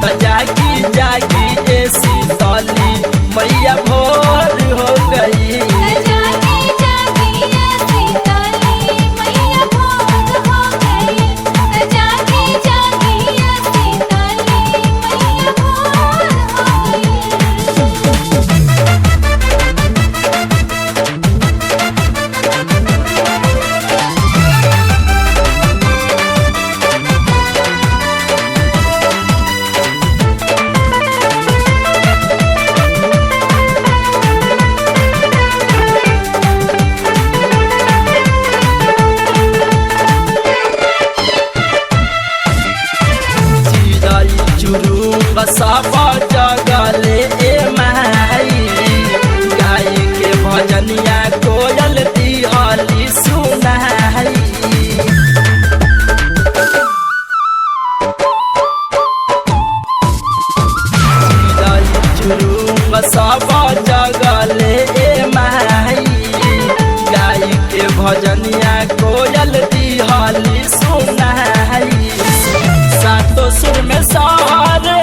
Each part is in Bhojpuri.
त जागी जागी ए शीतली मैया भोर हो गई। बसावा जगले ए माई गाय के भजनिया कोयल दिहली सुनाई। बसावा जगले ए माई गाय के भजनिया कोयल दिहली सुनाई। सातो सुर में सारे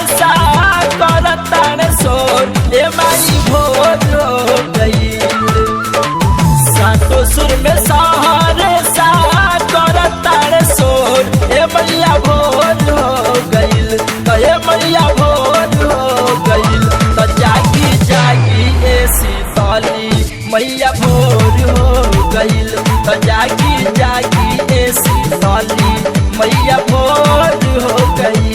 करतान सोर ए माई भोर हो गई। सातो सुर में सारे करतान सोर ए मैया भोर हो गईल। तो ए मैया भोर हो गईल तो जागी जागी ए शीतली मैया भोर हो गईल। तो जागी जागी ए शीतली मैया भोर हो गई।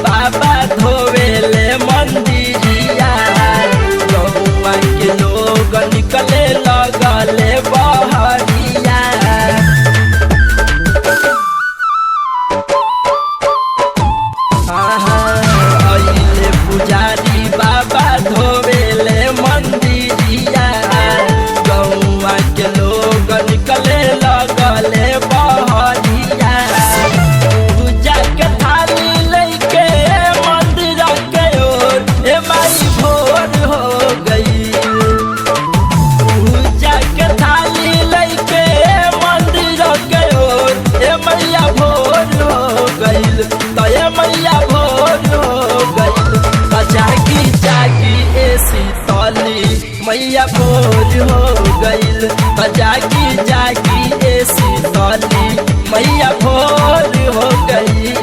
बाबा धोवेले मंदिरिया गौआ के लोग निकले लगले बहरिया। अइले पुजारी बाबा धोवेले मंदिरिया गौआ के लोग निकले लगले बहरिया। पूजा के थाली लेके मंदिर के ओर ए माई भोर हो गई। पूजा के थाली लेके मंदिर के ओर ए मैया भोर हो गई। तो ए मैया भोर हो गई तो जागी जागी ए शीतली मैया भोर हो गई। तो जागी जागी ए शीतली मैया भोर हो गई।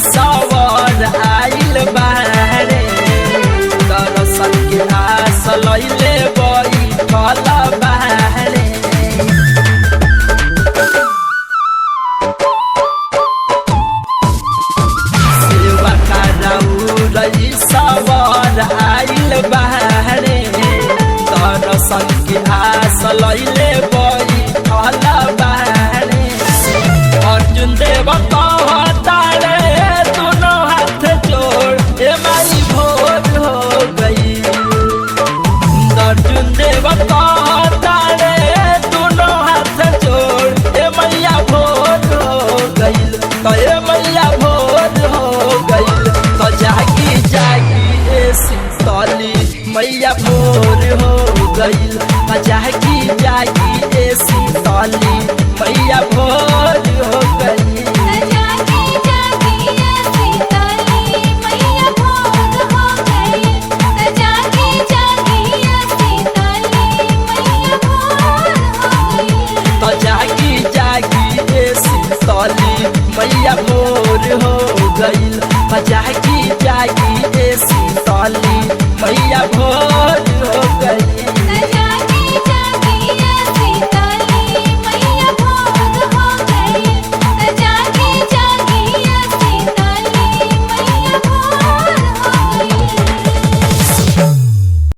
सवर आइल बारे दर्शन के आस लैले बैठल बारे। सेवा कराउरई सवर आइल बारे दर्शन के आस लैले बैठल बारे। अर्जुन देव कहता रे दोनों हाथ जोड़ ए माई भोर हो गई। अर्जुन देव कहता रे दोनों हाथ जोड़ ए मैया भोर हो गई। तो ए मैया भोर हो गई तो जागी जागी ए शीतली मैया भोर हो गई। तो जागी जागी ए शीतली मैया भोर हो गई। जागी जागी ए शीतली मैया भोर हो गई। मैया भोर